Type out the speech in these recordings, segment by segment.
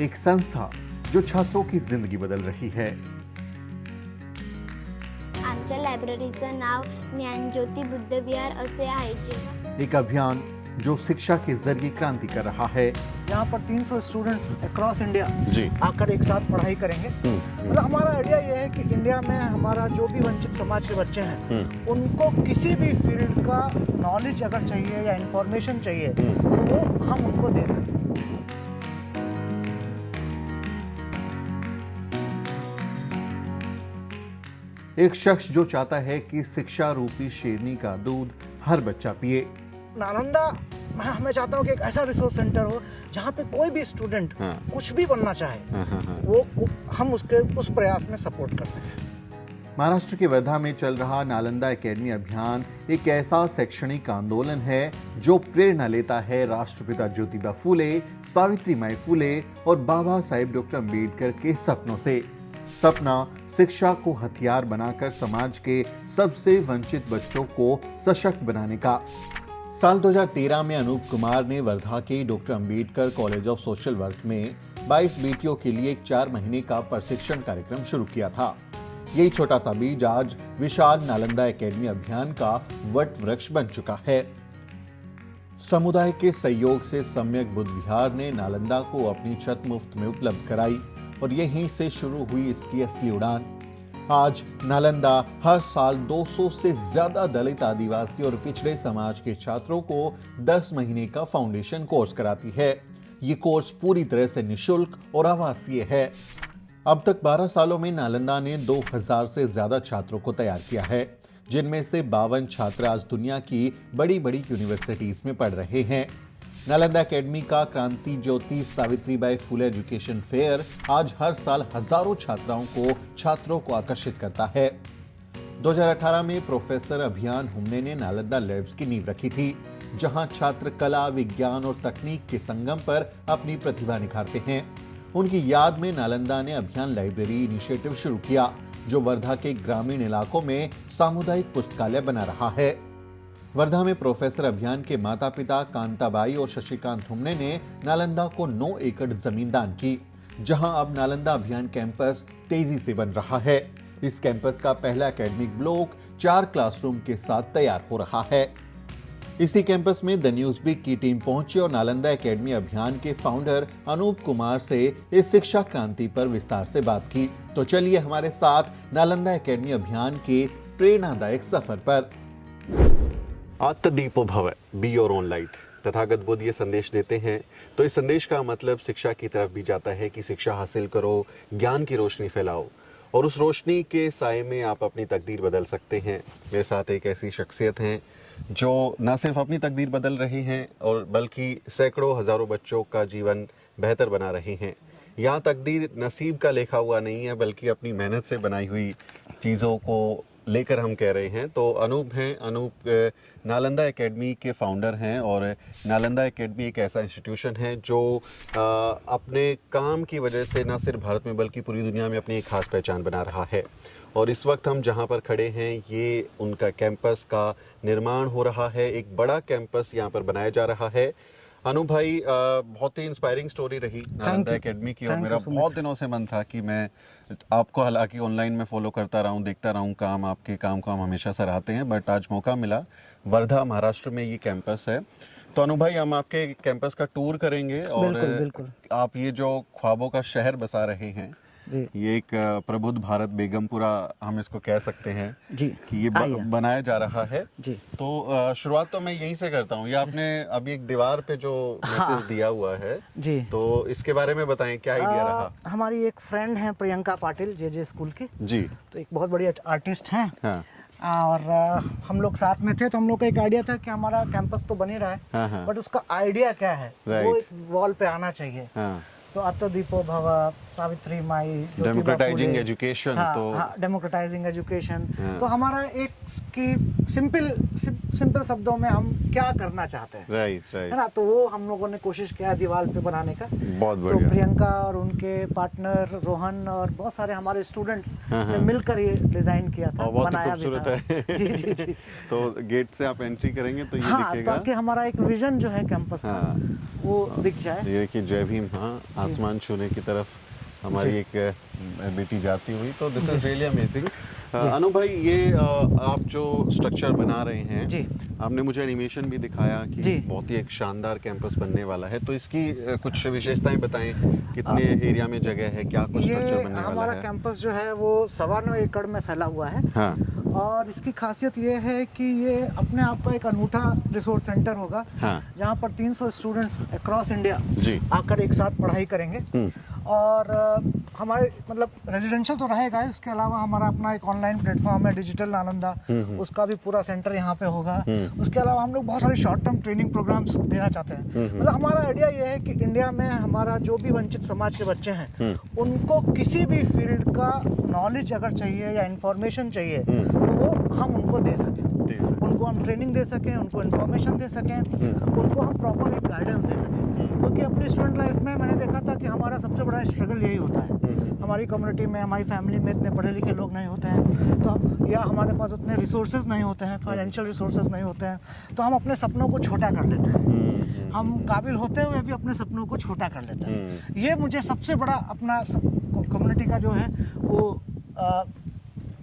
एक संस्था जो छात्रों की जिंदगी बदल रही है। आमच्या लायब्ररीचं नाव ज्ञानज्योती बुद्ध विहार असे आहे। जेव्हा एक अभियान जो शिक्षा के जरिए क्रांति कर रहा है। यहाँ पर 300 स्टूडेंट्स अक्रॉस इंडिया जी आकर एक साथ पढ़ाई करेंगे। मतलब हमारा आइडिया ये है कि इंडिया में हमारा जो भी वंचित समाज के बच्चे हैं उनको किसी भी फील्ड का नॉलेज अगर चाहिए या इंफॉर्मेशन चाहिए तो वो हम उनको दे सकें। एक शख्स जो चाहता है कि शिक्षा रूपी शेरनी का दूध हर बच्चा पिए। नालंदा मैं चाहता हूँ कि एक ऐसा रिसोर्स सेंटर हो जहाँ पे कोई भी स्टूडेंट कुछ भी बनना चाहे वो हम उसके उस प्रयास में सपोर्ट कर सकें। महाराष्ट्र के वर्धा में चल रहा नालंदा एकेडमी अभियान एक ऐसा शैक्षणिक आंदोलन है जो प्रेरणा लेता है राष्ट्रपिता ज्योतिबा फूले, सावित्रीबाई फूले और बाबा साहेब डॉक्टर अम्बेडकर के सपनों से। सपना शिक्षा को हथियार बनाकर समाज के सबसे वंचित बच्चों को सशक्त बनाने का। साल 2013 में अनूप कुमार ने वर्धा के doctor Ambedkar college of social work में 22 बेटियों के लिए एक 4 महीने का प्रशिक्षण कार्यक्रम शुरू किया था। यही छोटा सा बीज आज विशाल नालंदा एकेडमी अभियान का वट वृक्ष बन चुका है। समुदाय के सहयोग से सम्यक बुद्ध विहार ने नालंदा को अपनी छत मुफ्त में उपलब्ध कराई और यहीं से शुरू हुई इसकी असली उड़ान। आज नालंदा हर साल 200 से ज्यादा दलित, आदिवासी और पिछड़े समाज के छात्रों को 10 महीने का फाउंडेशन कोर्स कराती है। ये कोर्स पूरी तरह से निशुल्क और आवासीय है। अब तक 12 सालों में नालंदा ने 2000 से ज्यादा छात्रों को तैयार किया है, जिनमें से 52 छात्र आज दुनिया की बड़ी बड़ी यूनिवर्सिटीज में पढ़ रहे हैं। नालंदा एकेडमी का क्रांति ज्योति सावित्रीबाई फूले एजुकेशन फेयर आज हर साल हजारों छात्रों को आकर्षित करता है। 2018 में प्रोफेसर अभियान हुम्ने ने नालंदा लैब्स की नींव रखी थी, जहां छात्र कला, विज्ञान और तकनीक के संगम पर अपनी प्रतिभा निखारते हैं। उनकी याद में नालंदा ने अभियान लाइब्रेरी इनिशिएटिव शुरू किया, जो वर्धा के ग्रामीण इलाकों में सामुदायिक पुस्तकालय बना रहा है। वर्धा में प्रोफेसर अभियान के माता पिता कांताबाई और शशिकांत हुम्ने ने नालंदा को 9 एकड़ जमीन दान की, जहां अब नालंदा अभियान कैंपस तेजी से बन रहा है। इस कैंपस का पहला एकेडमिक ब्लॉक 4 क्लासरूम के साथ तैयार हो रहा है। इसी कैंपस में द न्यूज़वीक की टीम पहुंची और नालंदा एकेडमी अभियान के फाउंडर अनूप कुमार से इस शिक्षा क्रांति पर विस्तार से बात की। तो चलिए हमारे साथ नालंदा एकेडमी अभियान के प्रेरणादायक सफर पर। आत्म दीपो भव, be your own light. Tathagata Buddha ये संदेश देते हैं, तो इस संदेश का मतलब शिक्षा की तरफ भी जाता है कि शिक्षा हासिल करो, ज्ञान की रोशनी फैलाओ और उस रोशनी के साए में आप अपनी तकदीर बदल सकते हैं। मेरे साथ एक ऐसी शख्सियत हैं जो न सिर्फ अपनी तकदीर बदल रही हैं और बल्कि सैकड़ों हजारों बच्चों का जीवन बेहतर बना रही हैं। यहाँ तकदीर नसीब का लिखा हुआ नहीं है, बल्कि अपनी मेहनत से बनाई हुई चीज़ों को लेकर हम कह रहे हैं। तो अनूप हैं, अनूप नालंदा एकेडमी के फाउंडर हैं और नालंदा एकेडमी एक ऐसा इंस्टीट्यूशन है जो अपने काम की वजह से न सिर्फ भारत में बल्कि पूरी दुनिया में अपनी एक खास पहचान बना रहा है। और इस वक्त हम जहां पर खड़े हैं ये उनका कैंपस का निर्माण हो रहा है। एक बड़ा कैंपस यहाँ पर बनाया जा रहा है। अनु भाई, बहुत ही इंस्पायरिंग स्टोरी रही नालंदा एकेडमी की और मेरा बहुत दिनों से मन था कि मैं आपको हालांकि ऑनलाइन में फॉलो करता रहा हूँ, देखता रहा हूँ काम, आपके काम को हम हमेशा सराहते हैं, बट आज मौका मिला। वर्धा महाराष्ट्र में ये कैंपस है। तो अनु भाई, हम आपके कैंपस का टूर करेंगे और बिल्कुल। आप ये जो ख्वाबों का शहर बसा रहे हैं जी। ये एक प्रबुद्ध भारत बेगमपुरा हम इसको कह सकते हैं जी। कि ये बनाया जा रहा है जी। तो शुरुआत तो मैं यहीं से करता हूँ। ये आपने अभी एक दीवार पे जो मैसेज दिया हुआ है जी, तो इसके बारे में बताएं, क्या आइडिया रहा? हमारी एक फ्रेंड है प्रियंका पाटिल, जे स्कूल की जी, तो एक बहुत बड़ी आर्टिस्ट हैं। हाँ। और हम लोग साथ में थे, तो हम लोग का एक आइडिया था कि हमारा कैंपस तो बन ही रहा है, हाँ। बट उसका आइडिया क्या है वो एक वॉल पे आना चाहिए। हाँ। तो आत्म दीपो भव, सावित्री माई, डेमोक्रेटाइजिंग एजुकेशन, तो डेमोक्रेटाइजिंग एजुकेशन। हाँ। तो हमारा एक की सिंपल शब्दों में हम क्या करना चाहते हैं, राइट है ना, तो वो हम लोगों ने कोशिश किया दीवार पे बनाने का। बहुत तो बढ़िया। प्रियंका और उनके पार्टनर रोहन और बहुत सारे हमारे स्टूडेंट्स हाँ, ने हाँ। मिलकर ये डिजाइन किया था, और बहुत ही बनाया भी खूबसूरत था। है। जी जी जी। तो गेट से आप एंट्री करेंगे तो ये हाँ, दिखेगा। ताकि हमारा एक विजन जो है कैंपस का हाँ। वो दिख जाए। ये कि जय भीम, हाँ, आसमान छूने की तरफ हमारी जी। एक बेटी जाती हुई, तो दिस इज रियली अमेजिंग। अनु भाई, ये आप जो स्ट्रक्चर बना रहे हैं, जी। आपने मुझे एनिमेशन भी दिखाया कि जी। बहुत ही एक शानदार कैंपस बनने वाला है, तो इसकी कुछ विशेषताएं बताएं, कितने एरिया में जगह है, क्या कुछ स्ट्रक्चर ये बनने वाला हमारा है? कैंपस जो है वो 9.25 एकड़ में फैला हुआ है। हाँ, और इसकी खासियत ये है कि ये अपने आप का एक अनूठा रिसोर्स सेंटर होगा, हाँ, जहाँ पर 300 स्टूडेंट्स अक्रॉस इंडिया जी, आकर एक साथ पढ़ाई करेंगे। और हमारे मतलब रेजिडेंशियल तो रहेगा, इसके अलावा हमारा अपना एक ऑनलाइन प्लेटफॉर्म है डिजिटल नालंदा, उसका भी पूरा सेंटर यहाँ पे होगा। उसके अलावा हम लोग बहुत सारे शॉर्ट टर्म ट्रेनिंग प्रोग्राम्स देना चाहते हैं। मतलब हमारा आइडिया ये है कि इंडिया में हमारा जो भी वंचित समाज के बच्चे हैं, उनको किसी भी फील्ड का नॉलेज अगर चाहिए या इंफॉर्मेशन चाहिए, तो वो हम उनको दे सकें, उनको हम ट्रेनिंग दे सकें, उनको इन्फॉर्मेशन दे सकें, उनको हम प्रॉपर एक गाइडेंस दे सकें। क्योंकि अपनी स्टूडेंट लाइफ में मैंने देखा था कि हमारा सबसे बड़ा स्ट्रगल यही होता है। हमारी कम्युनिटी में, हमारी फैमिली में इतने पढ़े लिखे लोग नहीं होते हैं, तो या हमारे पास उतने रिसोर्सेज नहीं होते हैं, फाइनेंशियल रिसोर्सेज नहीं होते हैं, तो हम अपने सपनों को छोटा कर लेते हैं। हम काबिल होते हुए भी अपने सपनों को छोटा कर लेते हैं। ये मुझे सबसे बड़ा अपना कम्युनिटी का जो है वो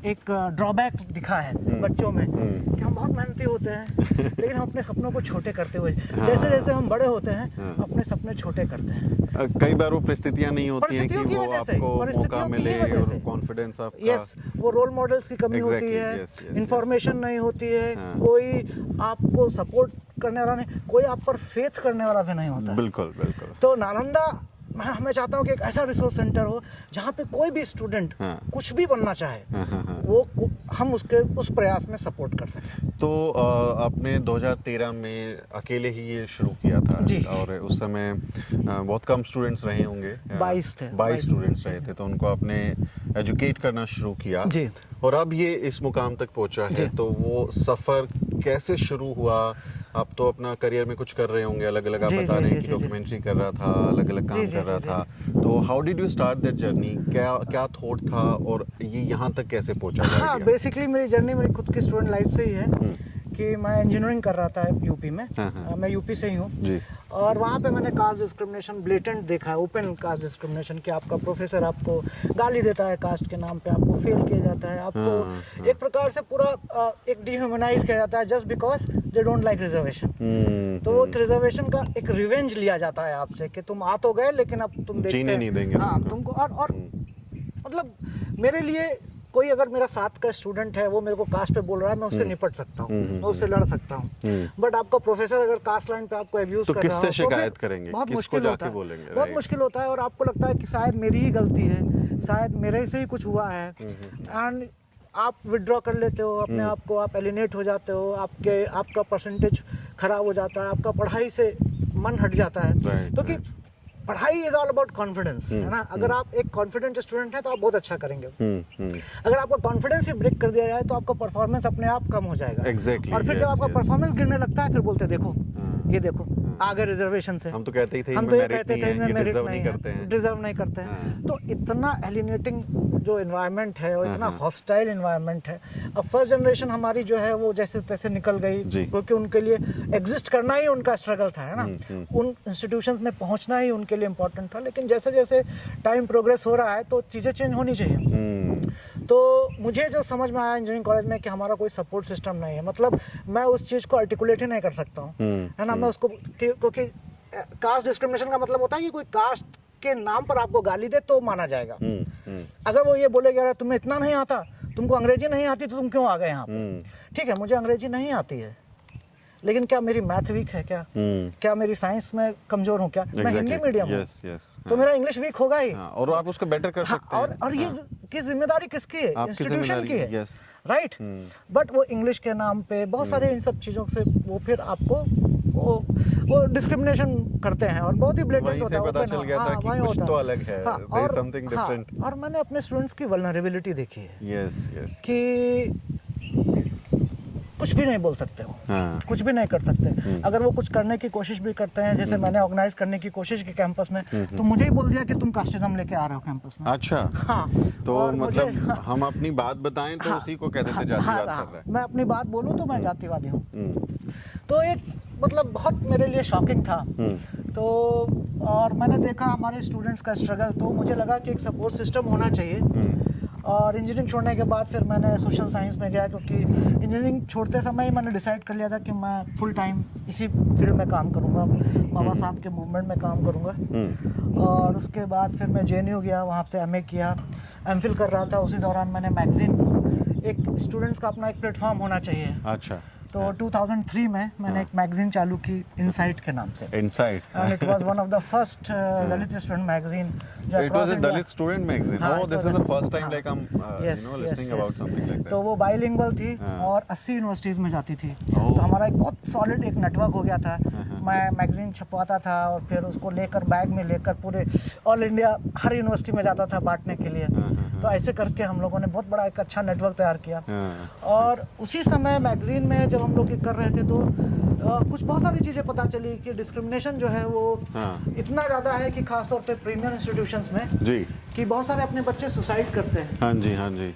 एक ड्रॉबैक दिखा है बच्चों में, कि हम बहुत मेहनती होते हैं लेकिन हम अपने सपनों को छोटे करते हुए, जैसे जैसे हम बड़े होते हैं अपने सपने छोटे करते हैं। कई बार वो परिस्थितियां नहीं होती हैं कि परिस्थितियों की वो वजह से, आपको मौका परिस्थितियों की मिले वजह और से। कॉन्फिडेंस आपका। यस, वो रोल मॉडल्स की कमी होती Exactly, है, yes, yes, इंफॉर्मेशन नहीं होती है, हाँ। कोई आपको सपोर्ट करने वाला नहीं, कोई आप पर फेथ करने वाला भी नहीं होता है। बिल्कुल बिल्कुल। तो नालंदा मैं चाहता हूँ कि एक ऐसा रिसोर्स सेंटर हो जहाँ पे कोई भी स्टूडेंट हाँ। कुछ भी बनना चाहे, हाँ। वो हम उसके उस प्रयास में सपोर्ट कर सकें। तो आपने 2013 में अकेले ही ये शुरू किया था जी। और उस समय बहुत कम स्टूडेंट्स रहे होंगे, 22 थे। 22 स्टूडेंट्स रहे थे, तो उनको आपने एजुकेट करना शुरू किया जी। और अब ये इस मुकाम तक पहुंचा जी। है। तो वो सफ़र कैसे शुरू हुआ? आप तो अपना करियर में कुछ कर रहे होंगे, अलग अलग आप जी, बता जी, रहे हैं जी, कि जी, डॉक्यूमेंट्री कर रहा था, अलग अलग काम जी, कर जी, रहा जी, था। तो how did you start that journey? क्या थॉट था और ये यहाँ तक कैसे पहुंचा? हाँ, idea? बेसिकली मेरी जर्नी मेरी खुद की स्टूडेंट लाइफ से ही है कि मैं इंजीनियरिंग कर रहा था यूपी में। हाँ। मैं यूपी से ही हूँ जी। और वहाँ पे मैंने कास्ट डिस्क्रिमिनेशन ब्लेटेंट देखा है, ओपन कास्ट डिस्क्रिमिनेशन, कि आपका प्रोफेसर आपको गाली देता है कास्ट के नाम पे, आपको फेल किया जाता है, आपको एक प्रकार से पूरा एक डिह्यूमनाइज किया जाता है just because they don't like reservation. तो एक रिजर्वेशन का एक रिवेंज लिया जाता है आपसे कि तुम आ तो गए लेकिन अब तुम देखते जीने नहीं देंगे हाँ तुमको। तुमको। और मतलब मेरे लिए कोई अगर मेरा साथ का स्टूडेंट है वो मेरे को कास्ट पे बोल रहा है, मैं उससे निपट सकता हूँ, मैं उससे लड़ सकता हूँ। बट आपका प्रोफेसर अगर कास्ट लाइन पे आपको अब्यूज तो कर रहा हो किससे तो शिकायत फिर करेंगे? बहुत किसको मुश्किल जाके होता है, बोलेंगे? बहुत Right. मुश्किल होता है और आपको लगता है कि शायद मेरी ही गलती है, शायद मेरे से ही कुछ हुआ है, एंड आप विड्रॉ कर लेते हो अपने आप को, आप एलिनेट हो जाते हो, आपका परसेंटेज खराब हो जाता है, आपका पढ़ाई से मन हट जाता है। Right, क्योंकि right. पढ़ाई इज ऑल अबाउट कॉन्फिडेंस, है ना। अगर आप एक कॉन्फिडेंट स्टूडेंट हैं तो आप बहुत अच्छा करेंगे। अगर आपका कॉन्फिडेंस ही ब्रेक कर दिया जाए तो आपका परफॉर्मेंस अपने आप कम हो जाएगा। Exactly, और फिर yes, जब आपका yes. परफॉर्मेंस गिरने लगता है फिर बोलते हैं देखो ये देखो आगे रिजर्वेशन से। हम तो कहते ही थे हम इनमें तो ये merit कहते नहीं थे है, इनमें ये मेरिट deserve नहीं नहीं करते है, हैं। डिजर्व नहीं करते हैं। हाँ। तो इतना एलिनेटिंग जो एनवायरनमेंट है और इतना हाँ। हॉस्टाइल एनवायरनमेंट है। अब फर्स्ट जनरेशन हमारी जो है वो जैसे तैसे निकल गई, जी। क्योंकि उनके लिए एग्जिस्ट करना ही उनका स्ट्रगल था, है ना। उन इंस्टीट्यूशंस में पहुंचना ही उनके लिए इम्पोर्टेंट था। लेकिन जैसे जैसे टाइम प्रोग्रेस हो रहा है तो चीज़ें चेंज होनी चाहिए। तो मुझे जो समझ में आया इंजीनियरिंग कॉलेज में कि हमारा कोई सपोर्ट सिस्टम नहीं है, मतलब मैं उस चीज़ को आर्टिकुलेट ही नहीं कर सकता हूँ, है ना। मैं उसको क्योंकि कास्ट डिस्क्रिमिनेशन का मतलब होता है कि कोई कास्ट के नाम पर आपको गाली दे तो माना जाएगा। अगर वो ये बोलेगा यार तुम्हें इतना नहीं आता, तुमको अंग्रेजी नहीं आती तो तुम क्यों आ गए यहाँ पे? ठीक है, मुझे अंग्रेजी नहीं आती है, लेकिन क्या मेरी मैथ वीक है? क्या मेरी साइंस में कमजोर हूँ? क्या मैं हिंदी मीडियम हूँ? तो मेरा इंग्लिश वीक होगा ही। और आप उसको बेटर कर सकते हैं। और ये की जिम्मेदारी किसकी है? आपकी इंस्टीट्यूशन की है, yes. राइट। बट वो इंग्लिश के नाम पे बहुत सारे इन सब चीज़ों से वो फिर आपको वो डिस्क्रिमिनेशन करते हैं और बहुत ही ब्लेटेंट वहीं होता से है। पता open, चल गया हाँ, था कि वहीं कुछ होता तो अलग है, हाँ, there is something हाँ, different. और मैंने अपने स्टूडेंट्स की वल्नरेबिलिटी देखी है यस यस कि कुछ भी नहीं बोल सकते हो, हाँ कुछ भी नहीं कर सकते। अगर वो कुछ करने की कोशिश भी करते हैं, जैसे मैंने ऑर्गेनाइज करने की कोशिश की कैंपस में, तो मुझे ही बोल दिया कि तुम कास्टिज्म लेके आ रहे हो कैंपस में। अच्छा हाँ, तो और मतलब मुझे- हाँ, हम अपनी बात बताएं तो हाँ, उसी को कहते थे हाँ, जातिवाद हाँ, कर रहा है। मैं अपनी बात बोलूँ तो मैं जातिवादी हूँ। हम्म, तो ये मतलब बहुत मेरे लिए शॉकिंग था। तो और मैंने देखा हमारे स्टूडेंट्स का स्ट्रगल, तो मुझे लगा कि एक सपोर्ट सिस्टम होना चाहिए। और इंजीनियरिंग छोड़ने के बाद फिर मैंने सोशल साइंस में गया, क्योंकि इंजीनियरिंग छोड़ते समय ही मैंने डिसाइड कर लिया था कि मैं फुल टाइम इसी फील्ड में काम करूँगा, बाबा साहब के मूवमेंट में काम करूँगा। और उसके बाद फिर मैं JNU गया, वहाँ से MA किया, MPhil कर रहा था। उसी दौरान मैंने मैगज़ीन, एक स्टूडेंट्स का अपना एक प्लेटफॉर्म होना चाहिए, अच्छा तो 2003 में मैंने एक मैगज़ीन चालू की इनसाइट के नाम से। Insight And it was one of the first Dalit student magazine. जो It across was a India- Dalit student magazine. हाँ, Oh, it this was is the a- first time हाँ, like I'm yes, you know yes, listening yes. about something like that. तो वो bilingual थी हाँ। और 80 universities में जाती थी। Oh. तो हमारा एक बहुत सॉलिड एक नेटवर्क हो गया था। मैं मैगज़ीन छपवाता था और फिर उसको लेकर बैग में लेकर पूरे ऑल इंडिया हर यूनिवर्सिटी में जाता था बांटने के लिए। तो ऐसे करके हम लोगों ने बहुत बड़ा एक अच्छा नेटवर्क तैयार किया। हाँ, और उसी समय मैगज़ीन में जब हम लोग ये कर रहे थे, तो कुछ बहुत सारी चीज़ें पता चली कि डिस्क्रिमिनेशन जो है वो हाँ। इतना ज़्यादा है कि खासतौर पे प्रीमियर इंस्टीट्यूशंस में, जी कि बहुत सारे अपने बच्चे सुसाइड करते हैं। हाँ जी हाँ जी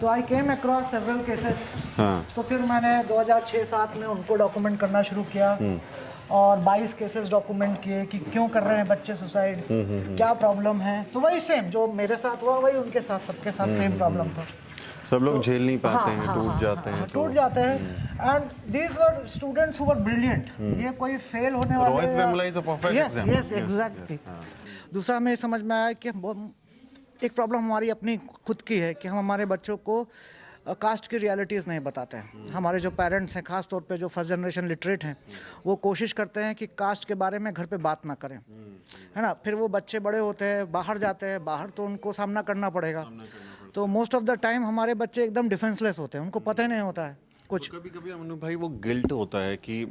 तो आई केम अक्रॉस सेवरल केसेस। हाँ तो फिर मैंने 2006-07 में उनको डॉक्यूमेंट करना शुरू किया और 22 केसेस डॉक्यूमेंट किए कि क्यों कर रहे हैं बच्चे सुसाइड, क्या प्रॉब्लम है। तो वही सेम जो मेरे साथ हुआ वही उनके साथ, सबके साथ सेम प्रॉब्लम था। सब लोग झेल नहीं पाते हैं, हाँ, टूट हाँ, जाते हैं, टूट जाते हैं। And these were students who were brilliant. ये कोई फेल होने वाले, Rohit Vemula is a perfect example. Yes exactly. दूसरा हमें समझ में आया कि एक प्रॉब्लम हमारी अपनी खुद की है कि हम हमारे बच्चों को कास्ट की रियलिटीज़ नहीं बताते हैं। हमारे जो पेरेंट्स हैं, खास तौर पे जो फर्स्ट जनरेशन लिटरेट हैं, वो कोशिश करते हैं कि कास्ट के बारे में घर पे बात ना करें, है ना। फिर वो बच्चे बड़े होते हैं, बाहर जाते हैं, बाहर तो उनको सामना करना पड़ेगा। तो मोस्ट ऑफ द टाइम हमारे बच्चे एकदम डिफेंसलेस होते हैं, उनको पता ही नहीं होता है कुछ। कभी कभी अमनु भाई वो गिल्ट होता है कि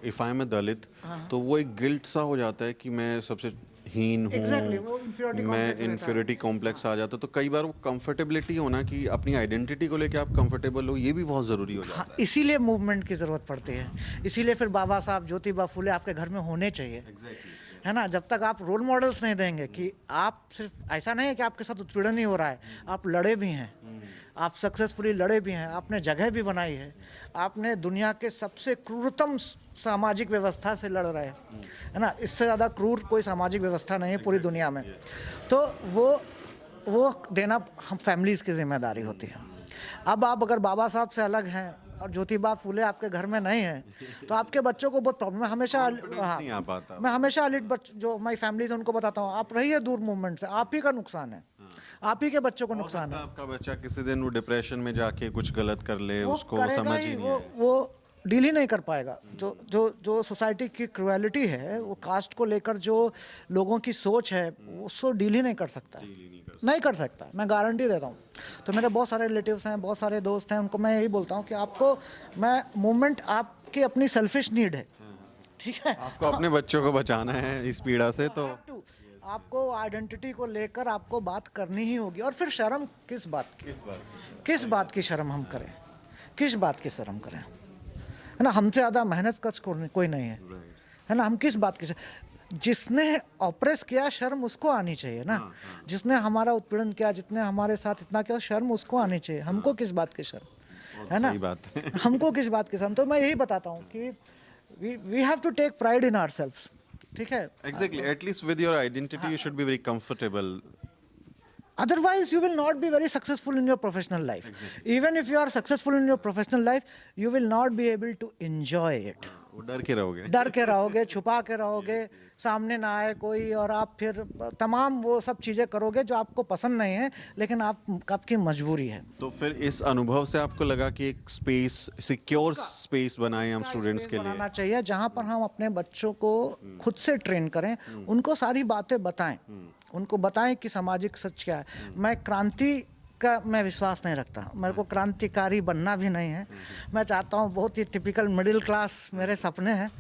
इफ आई एम ए दलित, तो वो एक गिल्ट सा हो जाता है कि मैं सबसे हीन हूँ। Exactly, वो inferiority मैं complex रहता है। इन्फ्योरिटी कॉम्प्लेक्स आ जाता है। तो कई बार वो कंफर्टेबिलिटी होना, कि अपनी आइडेंटिटी को लेके आप कंफर्टेबल हो, ये भी बहुत ज़रूरी हो जाता हाँ, इसीलिए मूवमेंट की ज़रूरत पड़ती है। इसीलिए फिर बाबा साहब, ज्योतिबा फुले आपके घर में होने चाहिए, है ना। जब तक आप रोल मॉडल्स नहीं देंगे कि आप सिर्फ, ऐसा नहीं है कि आपके साथ उत्पीड़न ही हो रहा है, आप लड़े भी हैं, आप सक्सेसफुली लड़े भी हैं, आपने जगह भी बनाई है, आपने दुनिया के सबसे क्रूरतम सामाजिक व्यवस्था से लड़ रहे हैं, है ना। इससे ज़्यादा क्रूर कोई सामाजिक व्यवस्था नहीं है पूरी दुनिया में। तो वो देना हम फैमिलीज़ की जिम्मेदारी होती है। अब आप अगर बाबा साहब से अलग हैं और ज्योतिबा फुले आपके घर में नहीं है, तो आपके बच्चों को बहुत प्रॉब्लम है। हमेशा नहीं आ पाता। मैं हमेशा जो माई फैमिलीज उनको बताता हूँ, आप रहिए दूर मूवमेंट से, आप ही का नुकसान है, आप ही के बच्चों को नुकसान है। आपका बच्चा किसी दिन वो डिप्रेशन में जाके कुछ गलत कर ले, वो उसको करेगा समझ ही नहीं है। वो डील ही नहीं कर पाएगा। जो सोसाइटी की क्रुएलिटी है, वो कास्ट को लेकर जो लोगों की सोच है, उसको डील ही नहीं कर सकता, नहीं कर सकता, मैं गारंटी देता हूँ। तो मेरे बहुत सारे रिलेटिव्स हैं, बहुत सारे दोस्त हैं, उनको मैं यही बोलता हूँ कि आपको, मैं मूवमेंट आपकी अपनी सेल्फिश नीड है, ठीक है। आपको अपने बच्चों को बचाना है इस पीड़ा से, तो आपको आइडेंटिटी को लेकर आपको बात करनी ही होगी। और फिर शर्म किस बात की, किस बात की शर्म हम करें, किस बात की शर्म करें, है ना। हमसे ज़्यादा मेहनत कश कोई नहीं है ना। हम किस बात की, जिसने ऑप्रेस किया शर्म उसको आनी चाहिए ना। जिसने हमारा उत्पीड़न किया, जितने हमारे साथ इतना किया, शर्म उसको आनी चाहिए। हमको किस बात की शर्म, है ना। सही बात है। हमको किस बात की शर्म। तो मैं यही बताता हूँ कि we have to take pride in ourselves, ठीक है। Exactly. At least with your identity, you should be very comfortable. Otherwise, you will not be very successful in your professional life. Exactly. Even if you are successful in your professional life, you will not be able to enjoy it. वो डर के रहोगे। डर के रहोगे, छुपा के रहोगे, सामने ना आए कोई, और आप फिर तमाम वो सब चीज़ें करोगे जो आपको पसंद नहीं है, लेकिन आपकी मजबूरी है। तो फिर इस अनुभव से आपको लगा कि एक स्पेस, सिक्योर स्पेस बनाएं हम स्टूडेंट्स के लिए। बनाना चाहिए जहाँ पर हम अपने बच्चों को खुद से ट्रेन करें, उनको सारी बातें बताएं, उनको बताएं कि सामाजिक सच क्या है। मैं क्रांति का मैं विश्वास नहीं रखता, मेरे को क्रांतिकारी बनना भी नहीं है। मैं चाहता हूँ, बहुत ही टिपिकल मिडिल क्लास मेरे सपने हैं,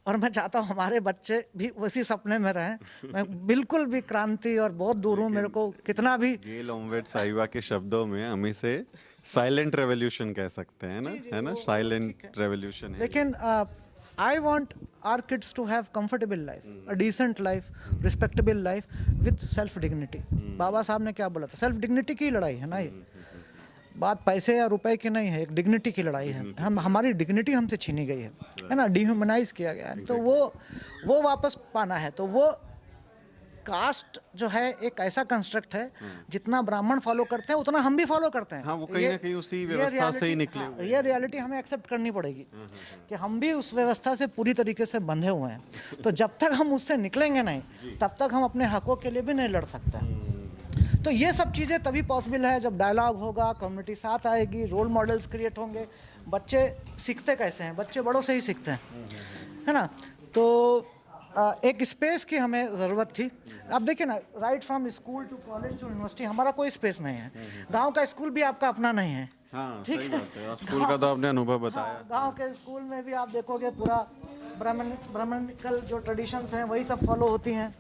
और मैं चाहता हूँ हमारे बच्चे भी उसी सपने में रहें। मैं बिल्कुल भी क्रांति और बहुत दूर हूँ, मेरे को कितना भी गेल ओमवेट साहिबा के शब्दों में हम इसे साइलेंट रेवोल्यूशन कह सकते हैं ना, है ना, साइलेंट रेवोल्यूशन है। लेकिन I want our kids to have comfortable life, a decent life, respectable life with self dignity. Baba Saheb ने क्या बोला था, सेल्फ डिग्निटी की लड़ाई है ना ये, बात पैसे या रुपए की नहीं है, एक डिग्निटी की लड़ाई है। हम हमारी डिग्निटी हमसे छीनी गई है ना, डिह्यूमनाइज किया गया है, तो वो वापस पाना है। तो वो कास्ट जो है एक ऐसा कंस्ट्रक्ट है, जितना ब्राह्मण फॉलो करते हैं उतना हम भी फॉलो करते हैं। हाँ, वो कहीं ना कहीं उसी व्यवस्था से ही निकले हुए हैं। ये रियलिटी हमें एक्सेप्ट करनी पड़ेगी कि हम भी उस व्यवस्था से पूरी तरीके से बंधे हुए हैं। तो जब तक हम उससे निकलेंगे नहीं, तब तक हम अपने हकों के लिए भी नहीं लड़ सकते। तो ये सब चीज़ें तभी पॉसिबल है जब डायलॉग होगा, कम्युनिटी साथ आएगी, रोल मॉडल्स क्रिएट होंगे। बच्चे सीखते कैसे हैं, बच्चे बड़ों से ही सीखते हैं, है ना। तो एक स्पेस की हमें ज़रूरत थी। अब देखिए ना, right from school to college to university हमारा कोई स्पेस नहीं है। गांव का स्कूल भी आपका अपना नहीं है, हाँ, ठीक सही है। बात है। स्कूल का तो आपने अनुभव बताया। गांव के स्कूल में भी आप देखोगे पूरा ब्राह्मणिकल जो ट्रेडिशंस हैं वही सब फॉलो होती हैं,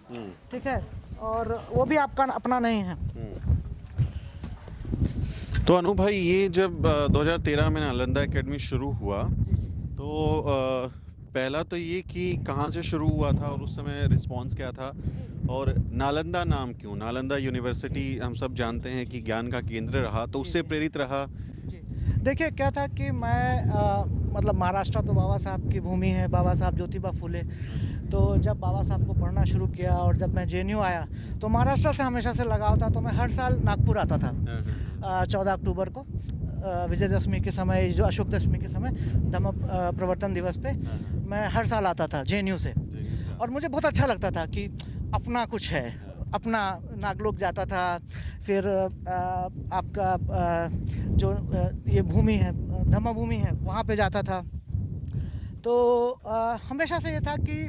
ठीक है, और वो भी आपका अपना नहीं है। तो अनु भाई, ये जब 2013 में नालंदा एकेडमी शुरू हुआ, तो पहला तो ये कि कहाँ से शुरू हुआ था और उस समय रिस्पांस क्या था, और नालंदा नाम क्यों? नालंदा यूनिवर्सिटी हम सब जानते हैं कि ज्ञान का केंद्र रहा, तो उससे प्रेरित रहा। देखिए क्या था कि मैं मतलब महाराष्ट्र तो बाबा साहब की भूमि है, बाबा साहब ज्योतिबा फुले। तो जब बाबा साहब को पढ़ना शुरू किया और जब मैं JNU आया, तो महाराष्ट्र से हमेशा से लगाव था। तो मैं हर साल नागपुर आता था 14 अक्टूबर को, विजयदशमी के समय, जो अशोक दशमी के समय, धम्म प्रवर्तन दिवस पे मैं हर साल आता था JNU से। और मुझे बहुत अच्छा लगता था कि अपना कुछ है, अपना नागलोक जाता था, फिर आपका जो ये भूमि है, धम्म भूमि है, वहाँ पे जाता था। तो हमेशा से ये था कि,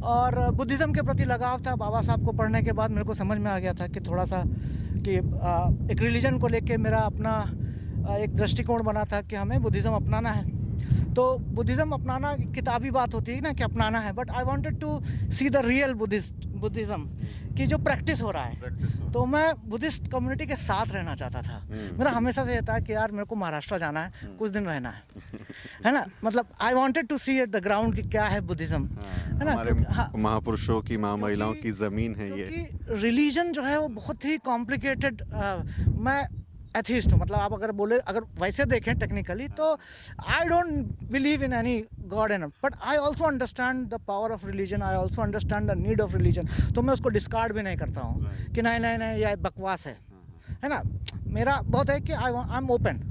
और बुद्धिज़्म के प्रति लगाव था। बाबा साहब को पढ़ने के बाद मेरे को समझ में आ गया था कि थोड़ा सा कि एक रिलीजन को लेके मेरा अपना एक दृष्टिकोण बना था कि हमें बुद्धिज़्म अपनाना है। तो बुद्धिज़्म अपनाना किताबी बात होती है ना कि अपनाना है, but I wanted to see the real Buddhism की जो प्रैक्टिस हो रहा है। तो मैं बुद्धिस्ट कम्युनिटी के साथ रहना चाहता था। मेरा हमेशा से ये था कि यार मेरे को महाराष्ट्र जाना है, कुछ दिन रहना है ना। मतलब I wanted to see at the ground कि क्या है बुद्धिज़्म, है ना। हमारे महापुरुषों की, महिलाओं की ज़मीन है ये। रिलीजन जो है वो बहुत ही कॉम्प्लिकेटेड। मैं एथीस्ट हूँ, मतलब आप अगर वैसे देखें टेक्निकली, तो I don't believe in any God and, but I also understand the power of religion, I also understand the need of religion. तो मैं उसको डिस्कार्ड भी नहीं करता हूँ कि नहीं यह बकवास है ना। मेरा बहुत है कि आई एम ओपन।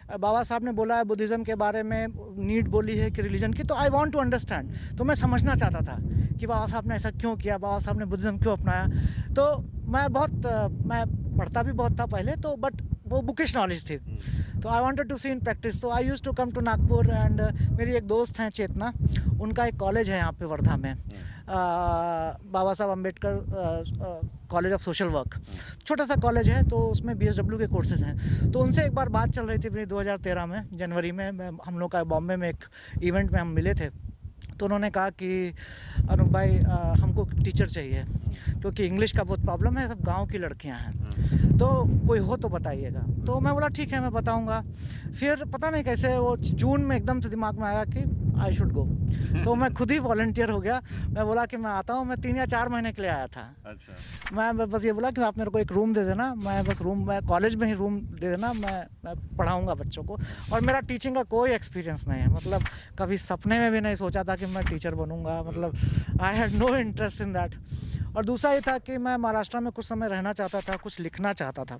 बाबा साहब ने बोला है बुद्धिज़्म के बारे में, नीड बोली है कि रिलीजन की, तो आई वांट टू अंडरस्टैंड। तो मैं समझना चाहता था कि बाबा साहब ने ऐसा क्यों किया, बाबा साहब ने बुद्धिज़्म क्यों अपनाया। तो मैं पढ़ता भी बहुत था पहले, तो बट वो बुकिश नॉलेज थी। तो I wanted to see in practice. तो I used to come to Nagpur, and मेरी एक दोस्त हैं चेतना, उनका एक कॉलेज है यहाँ पे वर्धा में, बाबा Saheb Ambedkar college of social work, छोटा सा कॉलेज है। तो उसमें BSW के कोर्सेज हैं। तो उनसे एक बार बात चल रही थी मेरी 2013 में जनवरी में, हम लोग का बॉम्बे में एक इवेंट में हम मिले थे। तो उन्होंने कहा कि अनूप भाई हमको टीचर चाहिए, क्योंकि इंग्लिश का बहुत प्रॉब्लम है, सब गांव की लड़कियां हैं, तो कोई हो तो बताइएगा। तो मैं बोला ठीक है, मैं बताऊंगा। फिर पता नहीं कैसे वो जून में एकदम से दिमाग में आया कि आई शुड गो। तो मैं खुद ही वॉलंटियर हो गया। मैं बोला कि मैं आता हूँ। मैं 3 या 4 महीने के लिए आया था। अच्छा। मैं बस ये बोला कि आप मेरे को एक रूम दे देना, मैं कॉलेज में ही रूम दे देना, मैं पढ़ाऊँगा बच्चों को। और मेरा टीचिंग का कोई एक्सपीरियंस नहीं है, मतलब कभी सपने में भी नहीं सोचा था कि मैं टीचर बनूंगा, मतलब I had no interest in that. और दूसरा ये था कि मैं महाराष्ट्र में कुछ समय रहना चाहता था, कुछ लिखना चाहता था।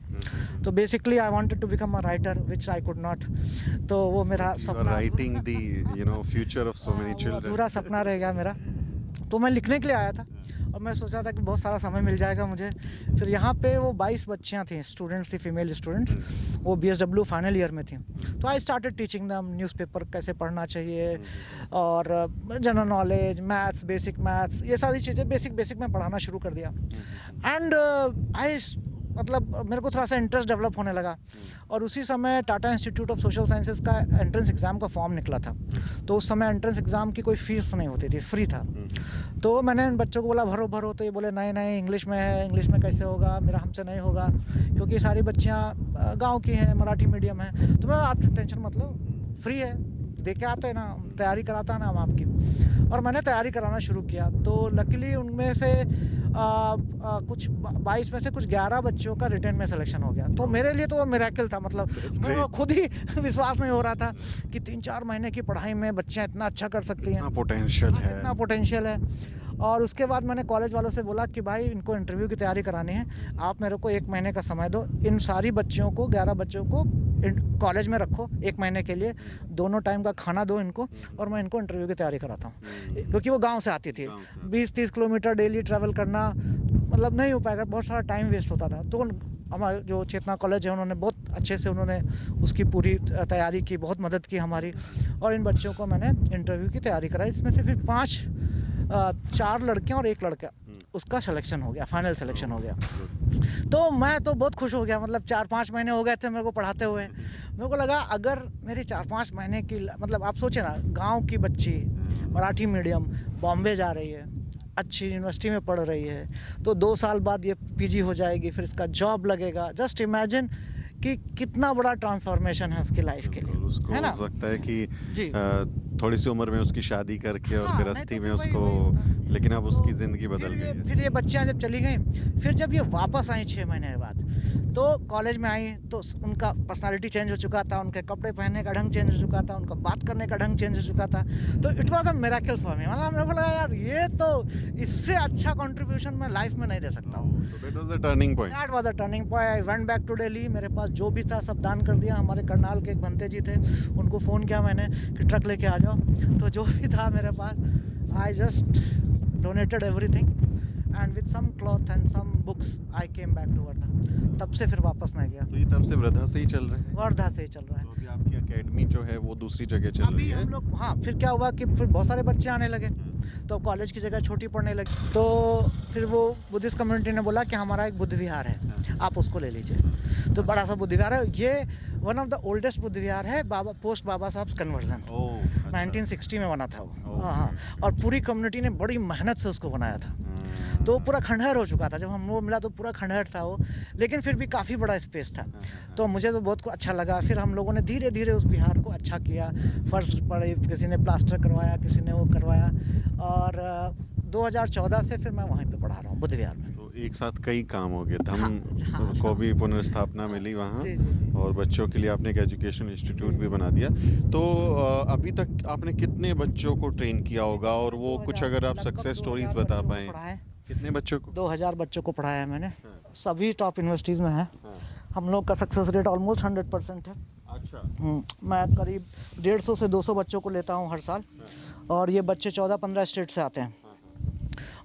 तो basically I wanted to become a writer, which I could not. तो वो मेरा सपना, writing the future of so many children, पूरा सपना रह गया मेरा। तो मैं लिखने के लिए आया था, और मैं सोचा था कि बहुत सारा समय मिल जाएगा मुझे। फिर यहाँ पे वो 22 बच्चियाँ थी, स्टूडेंट्स थी, फीमेल स्टूडेंट्स, वो BSW फाइनल ईयर में थी। तो आई स्टार्टेड टीचिंग दम न्यूज़पेपर कैसे पढ़ना चाहिए, और general knowledge, maths, basic maths, ये सारी चीज़ें बेसिक में पढ़ाना शुरू कर दिया। एंड आई मतलब मेरे को थोड़ा सा इंटरेस्ट डेवलप होने लगा। और उसी समय Tata institute of social sciences का एंट्रेंस एग्ज़ाम का फॉर्म निकला था। तो उस समय एंट्रेंस एग्ज़ाम की कोई फ़ीस नहीं होती थी, फ्री था। तो मैंने इन बच्चों को बोला भरो भरो, तो ये बोले नहीं नहीं इंग्लिश में है, इंग्लिश में कैसे होगा, मेरा हमसे नहीं होगा, क्योंकि सारी बच्चियाँ गाँव की हैं, मराठी मीडियम है। तो मैं आप टेंशन मत लो, फ्री है, दे के आते हैं ना, तैयारी कराता है ना हम आपकी। और मैंने तैयारी कराना शुरू किया। तो लकीली उनमें से कुछ 22 में से कुछ 11 बच्चों का रिटर्न में सिलेक्शन हो गया। तो मेरे लिए तो वो मिरेकल था, मतलब मेरे खुद ही विश्वास नहीं हो रहा था कि 3-4 महीने की पढ़ाई में बच्चे इतना अच्छा कर सकती हैं, इतना पोटेंशियल है। और उसके बाद मैंने कॉलेज वालों से बोला कि भाई इनको इंटरव्यू की तैयारी करानी है, आप मेरे को 1 महीने का समय दो, इन सारी बच्चियों को 11 बच्चों को कॉलेज में रखो 1 महीने के लिए, दोनों टाइम का खाना दो इनको, और मैं इनको इंटरव्यू की तैयारी कराता हूँ। क्योंकि वो गांव से आती थी, 20-30 किलोमीटर डेली ट्रैवल करना मतलब नहीं हो पाएगा, बहुत सारा टाइम वेस्ट होता था। तो हमारा जो चेतना कॉलेज है उन्होंने बहुत अच्छे से उन्होंने उसकी पूरी तैयारी की, बहुत मदद की हमारी, और इन बच्चों को मैंने इंटरव्यू की तैयारी कराई। इसमें से फिर 4 लड़कियां और 1 लड़का, उसका सिलेक्शन हो गया, फाइनल सिलेक्शन हो गया। तो मैं तो बहुत खुश हो गया, मतलब 4-5 महीने हो गए थे मेरे को पढ़ाते हुए। मेरे को लगा अगर मेरी 4-5 महीने की, मतलब आप सोचे ना, गांव की बच्ची मराठी मीडियम बॉम्बे जा रही है, अच्छी यूनिवर्सिटी में पढ़ रही है, तो 2 साल बाद ये पीजी हो जाएगी, फिर इसका जॉब लगेगा। जस्ट इमेजिन कि कितना बड़ा ट्रांसफॉर्मेशन है उसकी लाइफ के लिए, उसको है ना? हो सकता है कि थोड़ी सी उम्र में उसकी शादी करके और हाँ, गृहस्थी में नहीं तो उसको, वही लेकिन अब उसकी तो जिंदगी बदल गई है। फिर ये बच्चियां जब चली गई, फिर जब ये वापस आई 6 महीने के बाद, तो कॉलेज में आई, तो उनका पर्सनालिटी चेंज हो चुका था, उनके कपड़े पहनने का ढंग चेंज हो चुका था, उनका बात करने का ढंग चेंज हो चुका था। तो it was a miracle for me, मतलब मेरे को लगा यार ये तो इससे अच्छा कंट्रीब्यूशन मैं लाइफ में नहीं दे सकता हूँ। That was the turning point. That was the turning point. I went back to Delhi, मेरे पास जो भी था सब दान कर दिया। हमारे करनाल के एक भंते जी थे, उनको फ़ोन किया मैंने कि ट्रक लेके आ जाओ, तो जो भी था मेरे पास, I just donated everything and with some cloth and some books I came back to Wardha. तब से फिर वापस नहीं गया। तो ये तब से वर्धा से ही चल रहा है? वर्धा से ही चल रहा है। तो अभी आपकी एकेडमी जो है वो दूसरी जगह चल रही अभी है? हम लोग, हाँ, फिर क्या हुआ कि फिर बहुत सारे बच्चे आने लगे, तो कॉलेज की जगह छोटी पड़ने लगी। तो फिर वो बुद्धिस्ट कम्युनिटी ने बोला कि हमारा एक बुद्ध विहार है, आप उसको ले लीजिए। तो बड़ा सा बुद्ध विहार है, ये वन ऑफ द ओल्डेस्ट बुद्ध विहार है, पोस्ट बाबा साहब कन्वर्जन, 1960 में बना था वो। हाँ, और पूरी कम्युनिटी ने बड़ी मेहनत से उसको बनाया था। तो पूरा खंडहर हो चुका था, जब हम लोग मिला तो पूरा खंडहर था वो, लेकिन फिर भी काफ़ी बड़ा स्पेस था। तो मुझे तो बहुत अच्छा लगा। फिर हम लोगों ने धीरे धीरे उस विहार को अच्छा किया, फर्श पड़े, किसी ने प्लास्टर करवाया, किसी ने वो करवाया, और 2014 से फिर मैं वहीं पे पढ़ा रहा हूँ बुद्ध विहार में। तो एक साथ कई काम हो गए, धम हाँ, को भी पुनर्स्थापना मिली वहाँ, जी, जी, जी। और बच्चों के लिए आपने एक एजुकेशन इंस्टीट्यूट भी बना दिया। तो अभी तक आपने कितने बच्चों को ट्रेन किया होगा, और वो कुछ अगर आप सक्सेस स्टोरीज बता पाएं? कितने बच्चों को? 2000 बच्चों को पढ़ाया है मैंने, सभी टॉप यूनिवर्सिटीज़ में है। हम लोग का सक्सेस रेट ऑलमोस्ट 100% है। अच्छा। मैं करीब 150 से 200 बच्चों को लेता हूँ हर साल, और ये बच्चे 14-15 स्टेट से आते हैं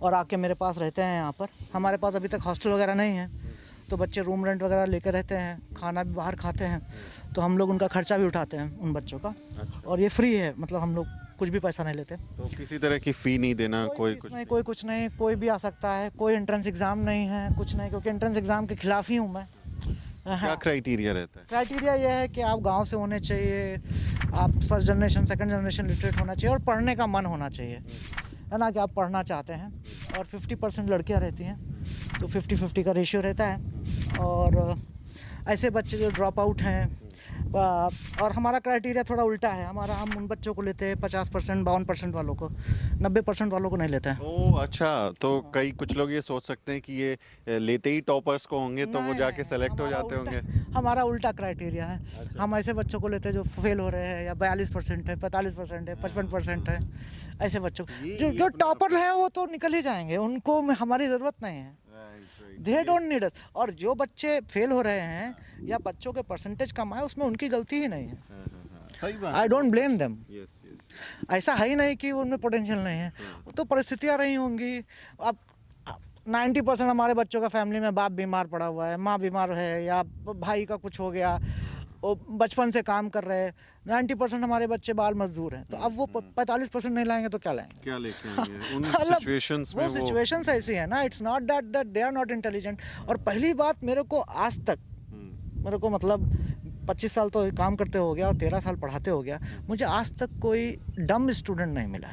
और आके मेरे पास रहते हैं यहाँ पर। हमारे पास अभी तक हॉस्टल वगैरह नहीं है, तो बच्चे रूम रेंट वगैरह लेकर रहते हैं, खाना भी बाहर खाते हैं, तो हम लोग उनका खर्चा भी उठाते हैं उन बच्चों का। और ये फ्री है, मतलब हम लोग कुछ भी पैसा नहीं लेते। तो किसी तरह की फ़ी नहीं देना? कोई कुछ नहीं, कोई कुछ नहीं, कोई भी आ सकता है, कोई एंट्रेंस एग्ज़ाम नहीं है, कुछ नहीं, क्योंकि एंट्रेंस एग्ज़ाम के खिलाफ ही हूँ मैं। क्या क्राइटेरिया रहता है? क्राइटेरिया ये है कि आप गांव से होने चाहिए, आप first generation second generation literate होना चाहिए, और पढ़ने का मन होना चाहिए, है ना, कि आप पढ़ना चाहते हैं। और 50% लड़कियां रहती हैं, तो 50-50 का रेशियो रहता है। और ऐसे बच्चे जो ड्रॉप आउट हैं, और हमारा क्राइटेरिया थोड़ा उल्टा है। हम उन बच्चों को लेते हैं 50%, 52% वालों को, 90% वालों को नहीं लेते हैं। ओह अच्छा, तो कई कुछ लोग ये सोच सकते हैं कि ये लेते ही टॉपर्स को होंगे, तो वो नहीं, जाके सेलेक्ट हो जाते होंगे। हमारा उल्टा क्राइटेरिया है। हम ऐसे बच्चों को लेते हैं जो फेल हो रहे हैं, या 42% है, 45% है, 55% है, ऐसे बच्चों जो टॉपर है वो तो निकल ही जाएंगे, उनको हमारी ज़रूरत नहीं है, दे डोंट नीड अस। और जो बच्चे फेल हो रहे हैं या बच्चों के परसेंटेज कम आए, उसमें उनकी गलती ही नहीं है। सही बात। I don't blame them. Yes. ऐसा है ही नहीं कि उनमें पोटेंशियल नहीं है, वो तो परिस्थितियाँ रही होंगी। अब 90% हमारे बच्चों का फैमिली में बाप बीमार पड़ा हुआ है, माँ बीमार है, या भाई का कुछ हो गया, वो बचपन से काम कर रहे हैं। 90% हमारे बच्चे बाल मजदूर हैं, तो अब वो 45% नहीं लाएंगे तो क्या लाएंगे? क्या लेके आएंगे उन मतलब सिचुएशंस में? वो सिचुएशंस ऐसी है ना, it's not that they are not intelligent. और पहली बात, मेरे को आज तक, मेरे को मतलब 25 साल तो काम करते हो गया और 13 साल पढ़ाते हो गया, मुझे आज तक कोई डम स्टूडेंट नहीं मिला।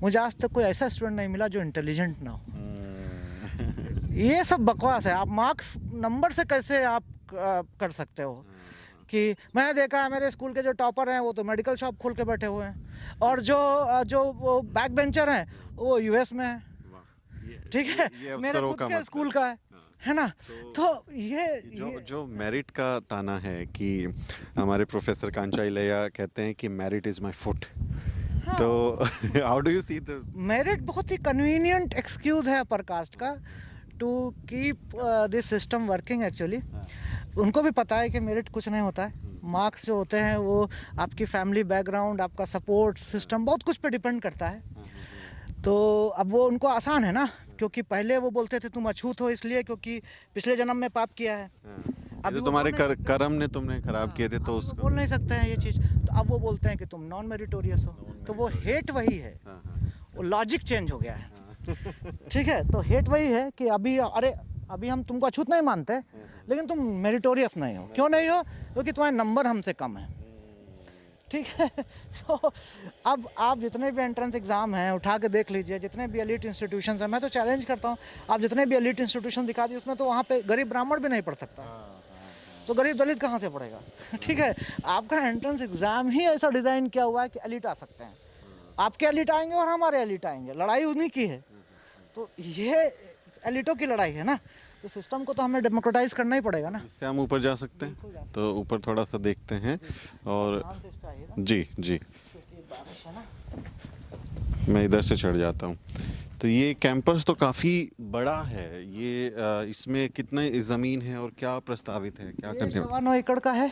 मुझे आज तक कोई ऐसा स्टूडेंट नहीं मिला जो इंटेलिजेंट ना हो। ये सब बकवास है। आप मार्क्स नंबर से कैसे आप कर सकते हो? कि मैंने देखा है मेरे स्कूल के जो टॉपर हैं वो तो मेडिकल शॉप खोल के बैठे हुए हैं, और जो वो बैक बेंचर हैं वो यूएस में है। ठीक है, मेरे खुद के स्कूल का है ना। तो जो मेरिट का ताना है कि हमारे प्रोफेसर कांचा इलैया कहते हैं कि मेरिट इज माय फुट। तो how do you see the merit? बहुत ही कन्वीनियंट एक्सक्यूज है अपर कास्ट का to keep this system working. Actually उनको भी पता है कि मेरिट कुछ नहीं होता है। मार्क्स जो होते हैं वो आपकी फैमिली बैकग्राउंड, आपका सपोर्ट सिस्टम, बहुत कुछ पे डिपेंड करता है। तो अब वो उनको आसान है ना, क्योंकि पहले वो बोलते थे तुम अछूत हो इसलिए क्योंकि पिछले जन्म में पाप किया है। अभी तुम्हारे कर्म ने तुमने खराब किए थे, तो उसको बोल नहीं सकते हैं ये चीज़। तो अब वो बोलते हैं कि तुम नॉन मेरिटोरियस हो, तो वो हेट वही है, वो लॉजिक चेंज हो गया है। ठीक है, तो हेट वही है कि अभी हम तुमको अछूत नहीं मानते, लेकिन तुम मेरिटोरियस नहीं हो। क्यों नहीं हो? क्योंकि तुम्हारे नंबर हमसे कम है। ठीक है, तो अब आप जितने भी एंट्रेंस एग्ज़ाम हैं उठा के देख लीजिए, जितने भी एलीट इंस्टीट्यूशंस हैं, मैं तो चैलेंज करता हूँ आप जितने भी एलीट इंस्टीट्यूशन दिखा दिए, उसमें तो वहाँ पे गरीब ब्राह्मण भी नहीं पढ़ सकता, तो गरीब दलित कहाँ से पढ़ेगा? ठीक है, आपका एंट्रेंस एग्ज़ाम ही ऐसा डिज़ाइन किया हुआ है कि एलीट आ सकते हैं। आपके एलीट आएंगे और हमारे एलीट आएंगे, लड़ाई उन्हीं की है। तो ये एलीटों की लड़ाई है ना, तो सिस्टम को तो हमें डेमोक्रेटाइज करना ही पड़ेगा ना। इससे हम ऊपर जा सकते हैं, तो ऊपर थोड़ा सा देखते हैं। और जी जी, मैं इधर से चढ़ जाता हूँ। तो ये कैंपस तो काफ़ी बड़ा है। ये इसमें कितने ज़मीन है और क्या प्रस्तावित है, क्या करने? 9 एकड़ का है।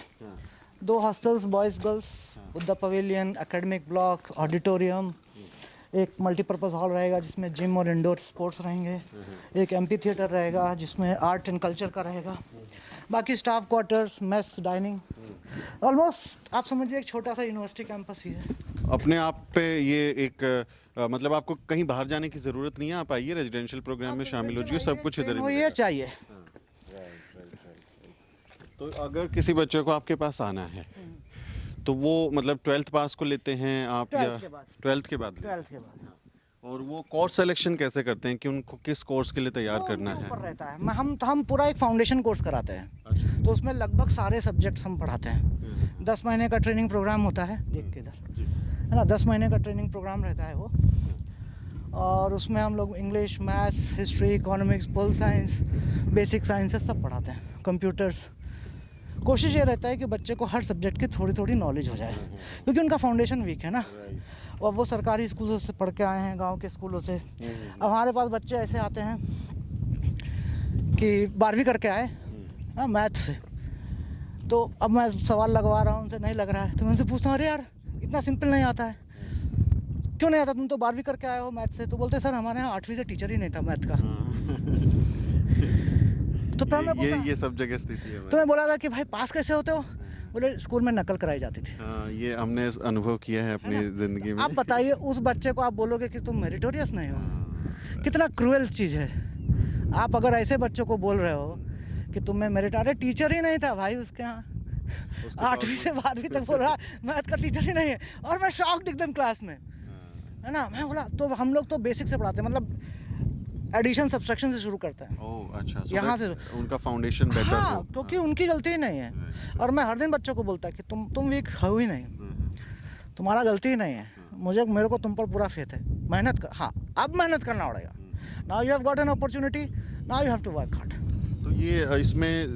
2 hostels boys girls, Buddha pavilion, academic block, auditorium, एक मल्टीपर्पज़ हॉल रहेगा जिसमें जिम और इंडोर स्पोर्ट्स रहेंगे, एक एम्पी थिएटर रहेगा जिसमें आर्ट एंड कल्चर का रहेगा, बाकी staff quarters, mess, dining, almost आप समझिए एक छोटा सा यूनिवर्सिटी कैंपस ही है। अपने आप पे ये एक मतलब आपको कहीं बाहर जाने की ज़रूरत नहीं है, आप आइए रेजिडेंशियल प्रोग्राम में शामिल हो जाइए, सब कुछ इधर ही वो ये मिलेगा। चाहिए। तो अगर किसी बच्चे को आपके पास आना है तो वो मतलब 12th पास को लेते हैं आप, या 12th के बाद? 12th के बाद? 12th के बाद। और वो कोर्स सिलेक्शन कैसे करते हैं कि उनको किस कोर्स के लिए तैयार करना है? ऊपर रहता है। हम पूरा एक फाउंडेशन कोर्स कराते हैं, तो उसमें लगभग सारे सब्जेक्ट्स हम पढ़ाते हैं। 10 महीने का ट्रेनिंग प्रोग्राम होता है, देख के इधर है ना, 10 महीने का ट्रेनिंग प्रोग्राम रहता है वो। और उसमें हम लोग English, maths, history, economics, pol science, basic sciences सब पढ़ाते हैं, कंप्यूटर्स। कोशिश ये रहता है कि बच्चे को हर सब्जेक्ट की थोड़ी थोड़ी नॉलेज हो जाए, क्योंकि उनका फाउंडेशन वीक है ना। और वो सरकारी स्कूलों से पढ़ के आए हैं, गांव के स्कूलों से। अब हमारे पास बच्चे ऐसे आते हैं कि 12वीं करके आए हाँ मैथ से, तो अब मैं सवाल लगवा रहा हूँ उनसे, नहीं लग रहा है, तो मैं उनसे पूछता हूँ अरे यार इतना सिंपल नहीं आता है, क्यों नहीं आता? तुम तो 12वीं करके आए हो मैथ से। तो बोलते सर हमारे यहाँ 8वीं से टीचर ही नहीं था मैथ का। तो फिर मैं बोला, ये सब जगह स्थिति है। तो मैं बोला था कि भाई पास कैसे होते हो? बोले स्कूल में नकल कराई जाती थी। ये हमने अनुभव किया है अपनी जिंदगी में। आप बताइए उस बच्चे को आप बोलोगे कि तुम मेरिटोरियस नहीं हो, कितना क्रूएल चीज़ है। आप अगर ऐसे बच्चों को बोल रहे हो कि तुम में मेरिट, अरे टीचर ही नहीं था भाई उसके यहाँ, 8वीं से 12वीं तक बोल रहा मैथ का टीचर ही नहीं है। और मैं शॉक्ड एकदम क्लास में, है ना। मैं बोला तो हम लोग तो बेसिक से पढ़ाते हैं, मतलब एडिशन सब्सट्रैक्शन से शुरू करते हैं। ओह अच्छा, यहाँ से उनका फाउंडेशन बेटर हाँ, हो। क्योंकि उनकी गलती ही नहीं है। और मैं हर दिन बच्चों को बोलता कि तुम वीक हो ही नहीं, तुम्हारा गलती ही नहीं है, मेरे को तुम पर पूरा फेथ है, मेहनत कर। हाँ, अब मेहनत करना पड़ेगा। Now you have got an opportunity, now you have to work hard. तो ये इसमें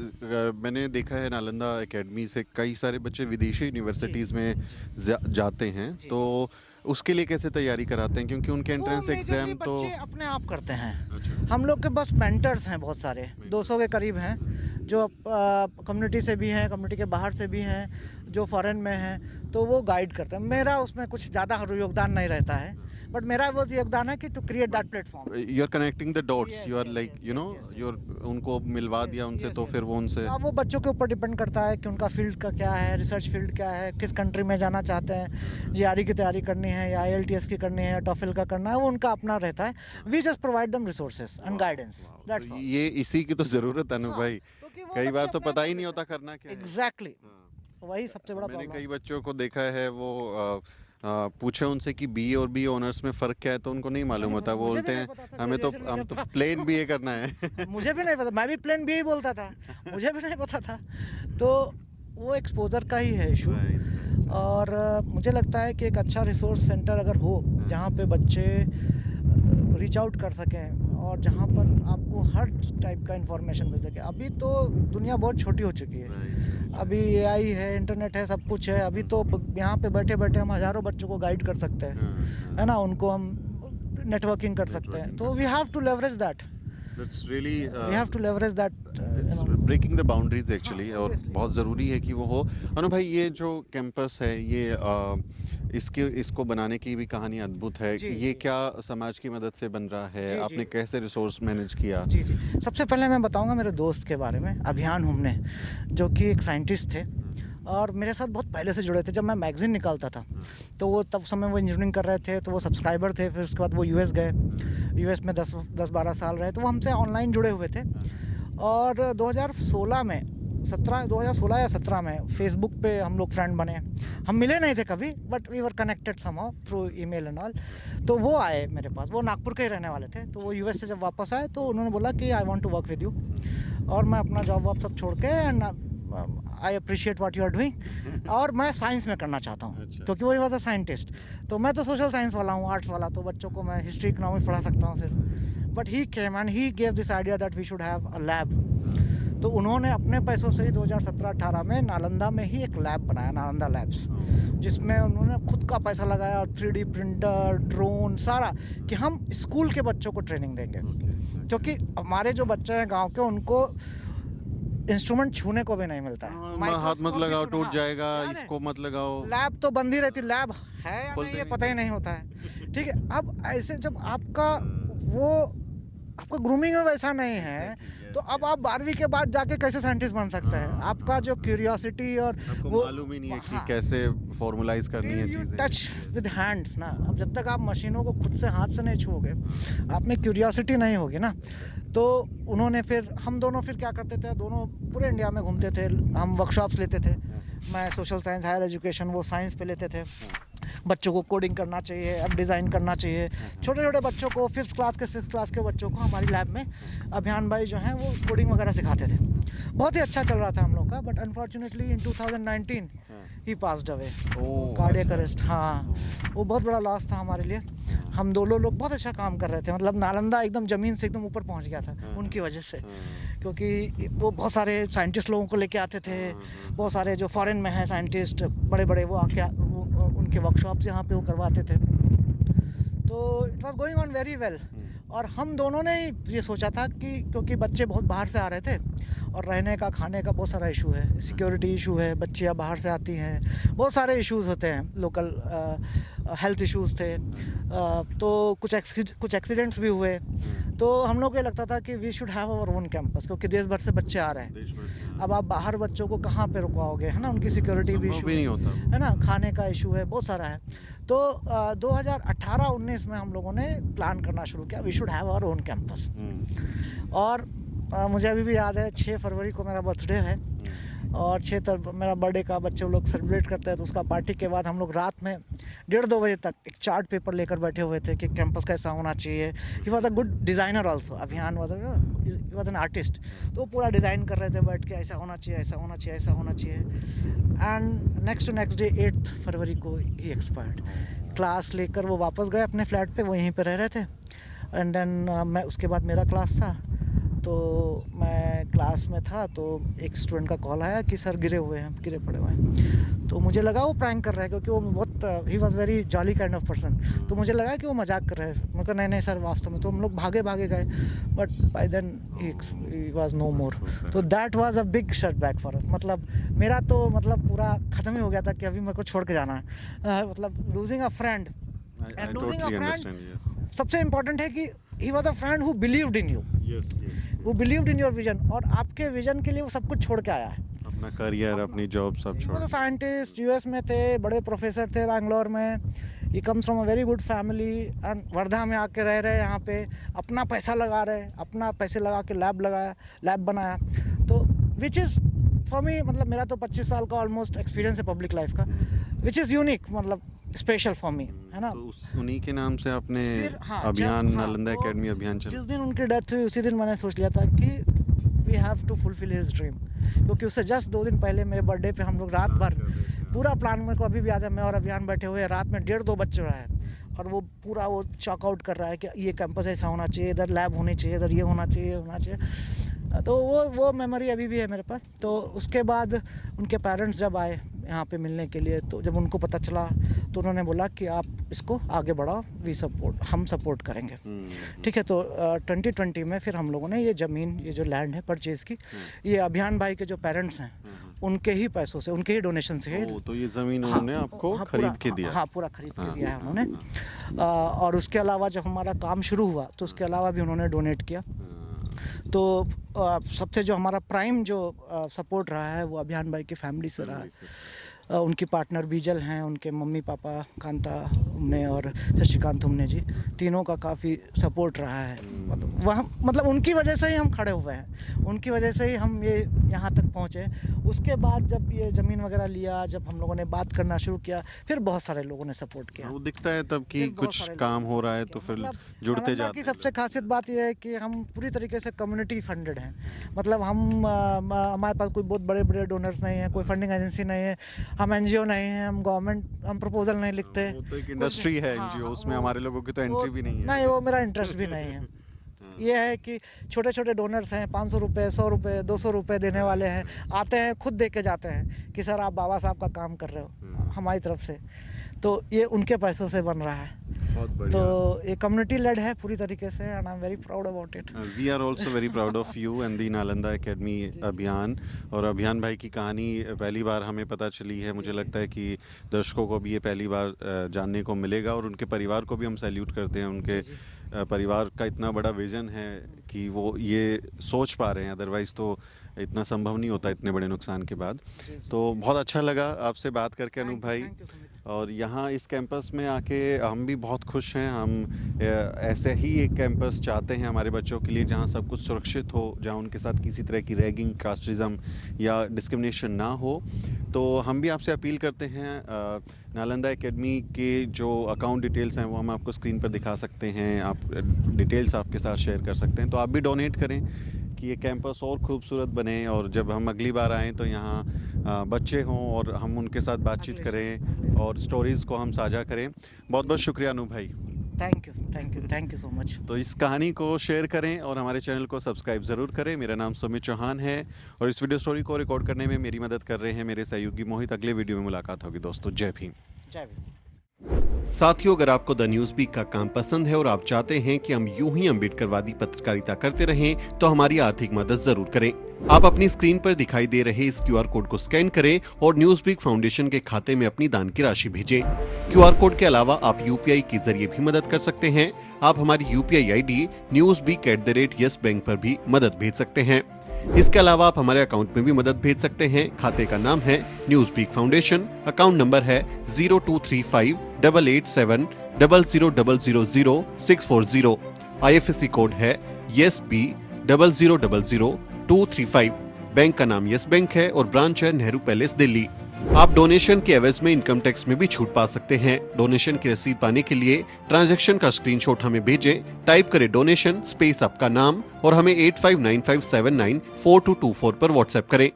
मैंने देखा है नालंदा एकेडमी से कई सारे बच्चे विदेशी यूनिवर्सिटीज़ में जाते हैं, तो उसके लिए कैसे तैयारी कराते हैं? क्योंकि उनके एंट्रेंस एग्जाम तो बच्चे अपने आप करते हैं। हम लोग के बस मेंटर्स हैं बहुत सारे, 200 के करीब हैं, जो कम्युनिटी से भी हैं, कम्युनिटी के बाहर से भी हैं, जो फॉरेन में हैं, तो वो गाइड करते हैं। मेरा उसमें कुछ ज़्यादा योगदान नहीं रहता है, बट मेरा वो योगदान है कि to create that platform. You are connecting the dots, Yes, you are yes, like yes, you know yes, you उनको मिलवा दिया उनसे, तो फिर वो उनसे अब वो बच्चों के ऊपर डिपेंड करता है कि उनका फील्ड का क्या है, रिसर्च फील्ड क्या है, किस कंट्री में जाना चाहते हैं, जीआरई की तैयारी करनी है या IELTS की करनी है, टॉफिल का करना है, वो उनका अपना रहता है। We just provide them resources and guidance, that's तो ऑल। ये इसी की तो जरूरत है ना भाई, क्योंकि वो कई बार बच्चे तो पता ही अपने- नहीं होता करना क्या है। एग्जैक्टली, वही सबसे बड़ा मैंने प्रॉब्लम। कई बच्चों को देखा है, वो पूछे उनसे कि BA और BA ऑनर्स में फ़र्क क्या है, तो उनको नहीं मालूम होता। वो मुझे बोलते भी हैं नहीं पता था, हमें तो graduation में हम जब तो था। प्लेन BA करना है। मुझे भी नहीं पता, मैं भी प्लेन भी ही बोलता था, मुझे भी नहीं पता था। तो वो एक्सपोजर का ही है इशू। और मुझे लगता है कि एक अच्छा रिसोर्स सेंटर अगर हो जहाँ पे बच्चे रीच आउट कर सकें और जहाँ पर आपको हर टाइप का इंफॉर्मेशन मिल सके। अभी तो दुनिया बहुत छोटी हो चुकी है, अभी AI है, इंटरनेट है, सब कुछ है। अभी तो यहाँ पे बैठे बैठे हम हज़ारों बच्चों को गाइड कर सकते हैं, है ना, उनको हम नेटवर्किंग कर सकते हैं। तो we have to leverage that, That's really we have to leverage that, breaking the boundaries actually, और obviously. बहुत ज़रूरी है कि वो हो। अनु भाई, ये जो कैंपस है, ये इसको बनाने की भी कहानी अद्भुत है। जी, ये जी। क्या समाज की मदद से बन रहा है? जी, आपने जी। कैसे रिसोर्स मैनेज किया? जी जी। सबसे पहले मैं बताऊंगा मेरे दोस्त के बारे में, अभियान हुमने, जो कि एक साइंटिस्ट थे और मेरे साथ बहुत पहले से जुड़े थे। जब मैं मैगजीन निकालता था तो वो तब समय वो इंजीनियरिंग कर रहे थे, तो वो सब्सक्राइबर थे। फिर उसके बाद वो US गए, US में 10-12 साल रहे, तो वो हमसे ऑनलाइन जुड़े हुए थे। और 2016 में 2016 या 17 में फेसबुक पे हम लोग फ्रेंड बने। हम मिले नहीं थे कभी, but we were connected somehow through email and all. तो वो आए मेरे पास, वो नागपुर के ही रहने वाले थे। तो वो US से जब वापस आए तो उन्होंने बोला कि I want to work with you, और मैं अपना जॉब वॉब सब छोड़ के, and I appreciate what you are doing, और मैं साइंस में करना चाहता हूँ। अच्छा। क्योंकि वो वॉज अ साइंटिस्ट, तो मैं तो सोशल साइंस वाला हूँ, आर्ट्स वाला, तो बच्चों को मैं हिस्ट्री इकोनॉमिक्स पढ़ा सकता हूँ सिर्फ। But he came and he gave this idea that we should have a lab. तो उन्होंने अपने पैसों से ही 2017-18 में नालंदा में ही एक लैब बनाया, नालंदा लैब्स, जिसमें उन्होंने खुद का पैसा लगाया और 3D प्रिंटर, ड्रोन, सारा, कि हम स्कूल के बच्चों को ट्रेनिंग देंगे। क्योंकि हमारे जो बच्चे हैं गांव के, उनको इंस्ट्रूमेंट छूने को भी नहीं मिलता है। हाथ मत माइक्रोस्कोप भी लगाओ, छूना- टूट हाँ, जाएगा, याद है? इसको मत लगाओ। लैब तो बंद ही रहती, लैब है या खोलते नहीं ये नहीं। पता ही नहीं होता है। ठीक है, अब ऐसे जब आपका ग्रूमिंग में वैसा नहीं है, तो अब आप 12वीं के बाद जाके कैसे साइंटिस्ट बन सकते हैं? आपका जो क्यूरियोसिटी और आपको वो मालूम ही नहीं है कि हाँ, कैसे फॉर्मुलाइज करनी है चीजें। टच विद हैंड्स ना। अब जब तक आप मशीनों को खुद से हाथ से नहीं छूओगे, आप में क्यूरियोसिटी नहीं होगी ना। तो उन्होंने फिर, हम दोनों फिर क्या करते थे, दोनों पूरे इंडिया में घूमते थे, हम वर्कशॉप्स लेते थे। मैं सोशल साइंस, हायर एजुकेशन, वो साइंस पे लेते थे। बच्चों को कोडिंग करना चाहिए, अब डिज़ाइन करना चाहिए। छोटे छोटे बच्चों को, 5th क्लास के 6th क्लास के बच्चों को हमारी लैब में अभियान भाई जो हैं वो कोडिंग वगैरह सिखाते थे। बहुत ही अच्छा चल रहा था हम लोग का। But unfortunately in 2019 he passed away, cardiac arrest. हाँ, वो बहुत बड़ा लॉस था हमारे लिए। हम दोनों लोग बहुत अच्छा काम कर रहे थे, मतलब नालंदा एकदम ज़मीन से एकदम ऊपर पहुंच गया था उनकी वजह से। क्योंकि वो बहुत सारे साइंटिस्ट लोगों को लेके आते थे, बहुत सारे जो फॉरेन में हैं साइंटिस्ट बड़े बड़े, वो आके उनके वर्कशॉप्स यहाँ पे वो करवाते थे। तो it was going on very well. और हम दोनों ने ये सोचा था कि क्योंकि बच्चे बहुत बाहर से आ रहे थे और रहने का, खाने का बहुत सारा इशू है, सिक्योरिटी इशू है, बच्चियाँ बाहर से आती हैं, बहुत सारे इश्यूज होते हैं, लोकल हेल्थ इश्यूज थे। तो कुछ एक्सीडेंट्स भी हुए। तो हम लोग को ये लगता था कि we should have our own campus, क्योंकि देश भर से बच्चे आ रहे हैं। अब आप बाहर बच्चों को कहाँ पे रुकवाओगे, है ना, उनकी सिक्योरिटी भी इशू नहीं होता है ना, खाने का इशू है, बहुत सारा है। तो 2018-19 में हम लोगों ने प्लान करना शुरू किया, we should have our own campus. और मुझे अभी भी याद है 6 फरवरी को मेरा बर्थडे है, और 6 मेरा बर्थडे का बच्चे लोग सेलिब्रेट करते हैं। तो उसका पार्टी के बाद हम लोग रात में 1:30-2 बजे तक एक चार्ट पेपर लेकर बैठे हुए थे कि कैंपस कैसा होना चाहिए। He was a good designer also, अभियान वॉज एन आर्टिस्ट। तो वो पूरा डिज़ाइन कर रहे थे बैठ के, ऐसा होना चाहिए, ऐसा होना चाहिए, ऐसा होना चाहिए। एंड नेक्स्ट डे 8 फरवरी को ही एक्सपायर्ड। क्लास लेकर वो वापस गए अपने फ्लैट पे, वो यहीं पे रह रहे थे। एंड देन मैं, उसके बाद मेरा क्लास था, तो मैं क्लास में था, तो एक स्टूडेंट का कॉल आया कि सर गिरे पड़े हुए हैं। तो मुझे लगा वो प्रैंक कर रहा है, क्योंकि वो बहुत, he was very jolly kind of person. तो मुझे लगा कि वो मजाक कर रहे हैं। मैं कहा नहीं सर, वास्तव में। तो हम लोग भागे गए, but by then he was no more. तो that was a big setback for us. मतलब मेरा तो पूरा ख़त्म ही हो गया था कि अभी मेरे को छोड़ के जाना है। मतलब losing a friend And losing a friend सबसे इम्पोर्टेंट है कि he was a friend who believed in you, who believed in your vision, और आपके विजन के लिए वो सब कुछ छोड़ के आया है। अपना करियर, अपनी जॉब सब छोड़। वो तो साइंटिस्ट, यूएस में थे, बड़े प्रोफेसर थे बैंगलोर में। He comes from a very good family and Wardha में आके रह रहे, यहाँ पे अपना पैसा लगा रहे, अपना पैसे लगा के लैब बनाया। तो विच इज़ फॉर मी, मतलब मेरा तो 25 साल का ऑलमोस्ट एक्सपीरियंस है पब्लिक लाइफ का, विच इज़ यूनिक, मतलब स्पेशल फॉर मी, है ना। तो उन्हीं के नाम से आपने हाँ, अभियान, नालंदा तो एकेडमी अभियान चला। जिस दिन उनकी डेथ हुई उसी दिन मैंने सोच लिया था कि we have to fulfill his dream, क्योंकि उससे जस्ट 2 दिन पहले मेरे बर्थडे पे हम लोग रात भर पूरा प्लान, मेरे को अभी भी याद है, मैं और अभियान बैठे हुए रात में 1:30-2 बज रहा है, और वो पूरा वो चॉकआउट कर रहा है कि ये कैंपस ऐसा होना चाहिए, इधर लैब होनी चाहिए, इधर ये होना चाहिए। तो वो मेमोरी अभी भी है मेरे पास। तो उसके बाद उनके पेरेंट्स जब आए यहाँ पे मिलने के लिए, तो जब उनको पता चला तो उन्होंने बोला कि आप इसको आगे बढ़ाओ, हम सपोर्ट करेंगे। ठीक है। तो 2020 में फिर हम लोगों ने ये ज़मीन, ये जो लैंड है परचेज़ की, ये अभियान भाई के जो पेरेंट्स हैं उनके ही पैसों से, उनके ही डोनेशन से। तो ये ज़मीन उन्होंने आपको खरीद के दिया? हाँ, पूरा खरीद के दिया है उन्होंने। और उसके अलावा जब हमारा काम शुरू हुआ तो उसके अलावा भी उन्होंने डोनेट किया। तो सबसे जो हमारा प्राइम जो सपोर्ट रहा है वो अभियान भाई की फैमिली से रहा है। उनकी पार्टनर बीजल हैं, उनके मम्मी पापा कांता उमने और शशिकांत उमने जी, तीनों का काफ़ी सपोर्ट रहा है। मतलब उनकी वजह से ही हम खड़े हुए हैं, उनकी वजह से ही हम ये यहाँ तक पहुँचे। उसके बाद जब ये ज़मीन वगैरह लिया, जब हम लोगों ने बात करना शुरू किया, फिर बहुत सारे लोगों ने सपोर्ट किया। वो दिखता है तब कि कुछ काम हो रहा है तो फिर जुड़ते जाते हैं। सबसे खासियत बात यह है कि हम पूरी तरीके से कम्युनिटी फंडेड हैं। मतलब हमारे पास कोई बहुत बड़े बड़े डोनर्स नहीं हैं, कोई फंडिंग एजेंसी नहीं है, हम एनजीओ नहीं है, हम प्रपोजल नहीं लिखते। वो तो एक इंडस्ट्री है एनजीओ, उसमें हमारे लोगों की तो एंट्री भी नहीं है। नहीं, वो मेरा इंटरेस्ट भी नहीं है। ये है कि छोटे छोटे डोनर्स हैं, 500 रुपये, 100 रुपये, 200 रुपये देने वाले हैं, आते हैं, खुद दे के जाते हैं कि सर आप बाबा साहब का काम कर रहे हो हमारी तरफ से। तो ये उनके पैसों से बन रहा है। बहुत बढ़िया। तो ये कम्युनिटी लेड है पूरी तरीके से, and I am very proud about it. We are also very proud of you and the Nalanda academy अभियान। और अभियान भाई की कहानी पहली बार हमें पता चली है। मुझे लगता है कि दर्शकों को भी ये पहली बार जानने को मिलेगा, और उनके परिवार को भी हम सैल्यूट करते हैं। उनके परिवार का इतना बड़ा विजन है कि वो ये सोच पा रहे हैं, अदरवाइज़ तो इतना संभव नहीं होता इतने बड़े नुकसान के बाद। तो बहुत अच्छा लगा आपसे बात करके अनूप भाई। और यहाँ इस कैंपस में आके हम भी बहुत खुश हैं। हम ऐसे ही एक कैंपस चाहते हैं हमारे बच्चों के लिए जहाँ सब कुछ सुरक्षित हो, जहाँ उनके साथ किसी तरह की रैगिंग, कास्टिज़म या डिस्क्रिमिनेशन ना हो। तो हम भी आपसे अपील करते हैं, नालंदा एकेडमी के जो अकाउंट डिटेल्स हैं वो हम आपको स्क्रीन पर दिखा सकते हैं, आप डिटेल्स आपके साथ शेयर कर सकते हैं। तो आप भी डोनेट करें कि ये कैंपस और खूबसूरत बने, और जब हम अगली बार आएँ तो यहाँ बच्चे हों और हम उनके साथ बातचीत करें और स्टोरीज़ को हम साझा करें। बहुत बहुत शुक्रिया अनूप भाई। Thank you so much. तो इस कहानी को शेयर करें और हमारे चैनल को सब्सक्राइब ज़रूर करें। मेरा नाम सुमित चौहान है और इस वीडियो स्टोरी को रिकॉर्ड करने में मेरी मदद कर रहे हैं मेरे सहयोगी मोहित। अगले वीडियो में मुलाकात होगी दोस्तों। जय भीम। जय भीम। साथियों, अगर आपको द न्यूज़ वीक का काम पसंद है और आप चाहते हैं कि हम यूं ही अम्बेडकरवादी पत्रकारिता करते रहें, तो हमारी आर्थिक मदद जरूर करें। आप अपनी स्क्रीन पर दिखाई दे रहे इस QR कोड को स्कैन करें और न्यूज़ वीक फाउंडेशन के खाते में अपनी दान की राशि भेजें। QR कोड के अलावा आप UPI के जरिए भी मदद कर सकते हैं। आप हमारी UPI ID newsweek@YesBank पर भी मदद भेज सकते हैं। इसके अलावा आप हमारे अकाउंट में भी मदद भेज सकते हैं। खाते का नाम है news week foundation, account number है 02358800000640। IFSC कोड है YesB000235। बैंक का नाम यस बैंक है और ब्रांच है नेहरू पैलेस दिल्ली। आप डोनेशन के एवज में इनकम टैक्स में भी छूट पा सकते हैं। डोनेशन की रसीद पाने के लिए ट्रांजैक्शन का स्क्रीनशॉट हमें भेजें। टाइप करें डोनेशन स्पेस आपका नाम और हमें 8595794224 पर व्हाट्सएप करें।